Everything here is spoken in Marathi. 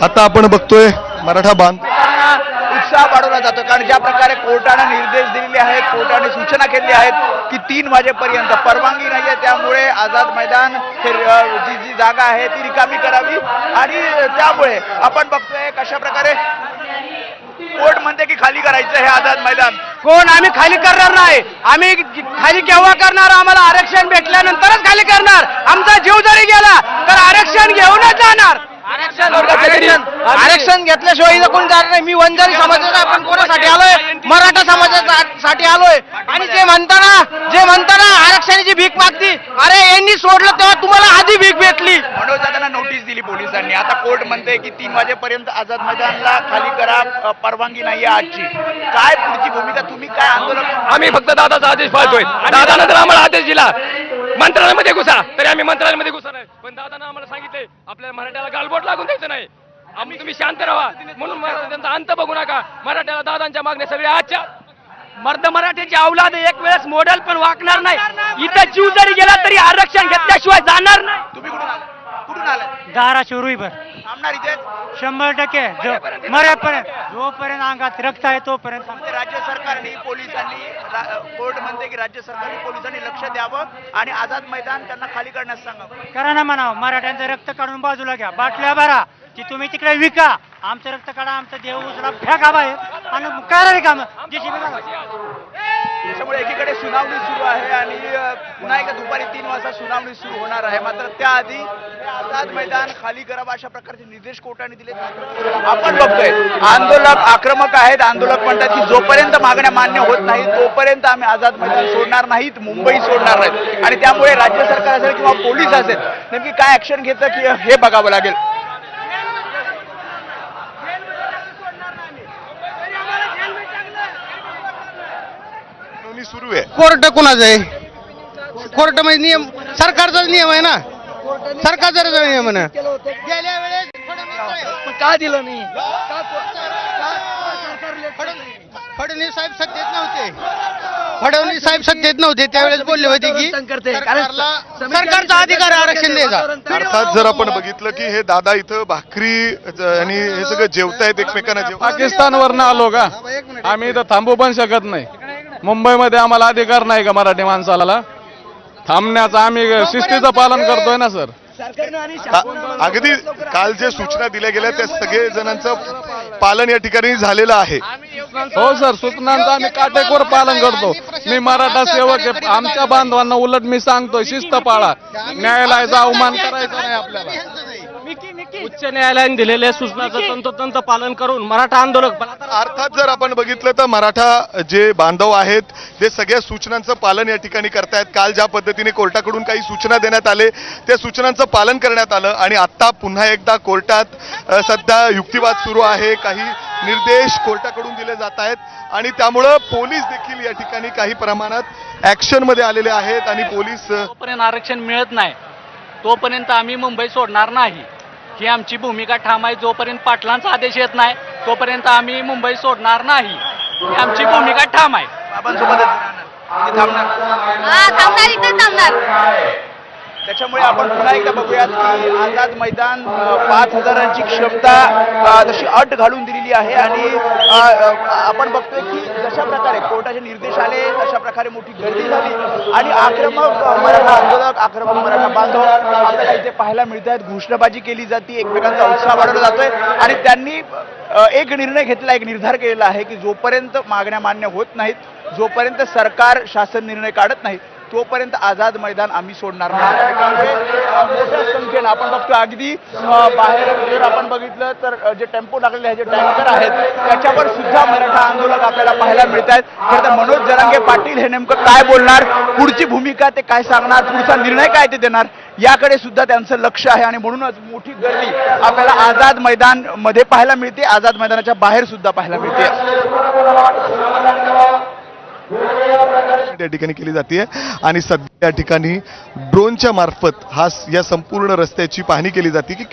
आता आपण बघतोय मराठा बांध उत्साह वाढवला जातो, कारण ज्या प्रकारे कोर्टाने निर्देश दिलेले आहेत, कोर्टाने सूचना केली आहेत की 3 वाजेपर्यंत परवानगी नाहीये, त्यामुळे आझाद मैदान हे जी जागा आहे ती रिकामी करावी. आणि त्यामुळे आपण बघतोय कशा प्रकारे कोर्ट म्हणते की खाली करायचं हे आझाद मैदान. कोण आम्ही खाली करणार नाही. आम्ही खाली केव्हा करणार? आम्हाला आरक्षण भेटल्यानंतरच खाली करणार. आमचा जीव जरी गेला तर आरक्षण घेऊनच जाणार. आरक्षण घेतल्याशिवाय इथं कोणी जाणार नाही. मी वंजारी समाजाचा, आपण कोणासाठी आलोय? मराठा समाजासाठी आलोय. आणि जे म्हणताना आरक्षणाची भीक मागती, अरे यांनी सोडलं तेव्हा तुम्हाला आधी भीक भेटली. मनोज दादांना नोटीस दिली पोलिसांनी. आता कोर्ट म्हणते की 3 वाजेपर्यंत आझाद मैदानला खाली करा, परवानगी नाहीये आजची. काय पुढची भूमिका? तुम्ही काय आंदोलन? आम्ही फक्त दादाचा आदेश पाळतोय. दादानं जर आम्हाला आदेश दिला मंत्रालयामध्ये घुसा, तरी आम्ही मंत्रालयामध्ये घुसा नाही. पण दादानं आम्हाला सांगितलंय आपल्याला मराठ्याला गालबोट लागून द्यायचं नाही. आम्ही तुम्ही शांत राहा, म्हणून त्यांचा अंत बघू नका. मराठ्याला दादांच्या मागण्या सगळ्या आजच्या मराठ्याची अवलाद एक वेळेस मॉडेल पण वाकणार नाही. इथं जीव जरी गेला तरी आरक्षण घेतल्याशिवाय जाणार नाही. तुम्ही कुठून आलाय? धाराशिव रुईभर थांबणार इथेच? 100% मरेपर्यंत, जोपर्यंत अंगात रक्त आहे तोपर्यंत. राज्य सरकारने, पोलिसांनी, कोर्ट म्हणते की राज्य सरकारने पोलिसांनी लक्ष द्यावं आणि आझाद मैदान त्यांना खाली करण्यास सांगावं. करा ना म्हणावं. मराठ्यांचं रक्त काढून बाजूला घ्या, बाटल्या भरा, की तुम्ही तिकडे विका. आमचं रक्त काढा, आमचं देव उचला, फेका बाहेर आणि करा रे काम. त्याच्यामुळे एकीकडे सुनावणी सुरू आहे आणि पुन्हा एकदा दुपारी 3 वाजता सुनावणी सुरू होणार आहे. मात्र त्याआधी आझाद मैदान खाली करावं अशा प्रकारचे निर्देश कोर्टाने दिले. आपण बघतोय आंदोलक आक्रमक आहेत. आंदोलक म्हणतात की जोपर्यंत मागण्या मान्य होत नाहीत तोपर्यंत आम्ही आझाद मैदान सोडणार नाहीत, मुंबई सोडणार नाहीत. आणि त्यामुळे राज्य सरकार असेल किंवा पोलीस असेल नेमकी काय ऍक्शन घेतं की हे बघावं लागेल. सुरू आहे. कोर्ट कुणाचं आहे? कोर्ट मध्ये नियम, सरकारचा नियम आहे ना, सरकारचा नियम आहे ना. गेल्या वेळेस का दिलं मी? फडणवीस साहेब सत्तेत नव्हते त्यावेळेस बोलले होते की सरकारचा अधिकार आरक्षण द्यायचा. अर्थात जर आपण बघितलं की हे दादा इथं भाकरी आणि हे सगळं जेवतायत एकमेकांना. पाकिस्तानवरनं आलो का? आम्ही इथं थांबू पण शकत नाही. मुंबईमध्ये आम्हाला अधिकार नाही का मराठी माणसाला थांबण्याचा? आम्ही शिस्तीचं पालन करतोय ना सर. अगदी काल जे सूचना दिल्या गेल्या त्या सगळे जणांचं पालन या ठिकाणी झालेलं आहे. हो सर, सूचनांचं आम्ही काटेकोर पालन करतो. मी मराठा सेवक आहे. आमच्या बांधवांना उलट मी सांगतोय शिस्त पाळा. न्यायालयाचा अवमान करायचा नाही आपल्याला. उच्च न्यायालयाने दिलेल्या सूचनाचं तंतोतंत पालन करून मराठा आंदोलक. अर्थात जर आपण बघितलं तर मराठा जे बांधव आहेत ते सगळ्या सूचनांचं पालन या ठिकाणी करतायत. काल ज्या पद्धतीने कोर्टाकडून काही सूचना देण्यात आले त्या सूचनांचं पालन करण्यात आलं आणि आता पुन्हा एकदा कोर्टात सध्या युक्तिवाद सुरू आहे. काही निर्देश कोर्टाकडून दिले जात आहेत आणि त्यामुळं पोलीस देखील या ठिकाणी काही प्रमाणात ऍक्शन मध्ये आलेले आहेत. आणि पोलीस जोपर्यंत आरक्षण मिळत नाही तोपर्यंत आम्ही मुंबई सोडणार नाही, ही आमची भूमिका ठाम आहे. जोपर्यंत पाटलांचा आदेश येत नाही तोपर्यंत आम्ही मुंबई सोडणार नाही, ही आमची भूमिका ठाम आहे. आपण सोबत थांबणार, इथे थांबणार. त्याच्यामुळे आपण पुन्हा एकदा बघूयात की आझाद मैदान 5000ची क्षमता जशी अट घालून दिलेली आहे. आणि आपण बघतोय की जशा प्रकारे कोर्टाचे निर्देश आले तशा प्रकारे मोठी गर्दी झाली आणि आक्रमक मराठा आंदोलक, आक्रमक मराठा बांधव आपल्याला इथे पाहायला मिळत आहेत. घोषणाबाजी केली जाते, एकमेकांचा उत्साह वाढवला जातोय आणि त्यांनी एक निर्णय घेतला, एक निर्धार केलेला आहे की जोपर्यंत मागण्या मान्य होत नाहीत, जोपर्यंत सरकार शासन निर्णय काढत नाही तोपर्यंत आझाद मैदान आम्ही सोडणार नाही. मोठ्या संख्येनं आपण बघतो अगदी बाहेर जर आपण बघितलं तर जे टेम्पो लागलेले आहेत, जे टँकर आहेत त्याच्यावर सुद्धा मराठा आंदोलक आपल्याला पाहायला मिळत आहेत. खरं तर मनोज जरांगे पाटील हे नेमकं काय बोलणार, पुढची भूमिका ते काय सांगणार, पुढचा निर्णय काय ते देणार याकडे सुद्धा त्यांचं लक्ष आहे. आणि म्हणूनच मोठी गर्दी आपल्याला आझाद मैदान मध्ये पाहायला मिळते, आझाद मैदानाच्या बाहेर सुद्धा पाहायला मिळते. या ठिकाणी केली जाते आणि सध्या या ठिकाणी ड्रोनच्या मार्फत या संपूर्ण रस्त्याची पाहणी केली जाते की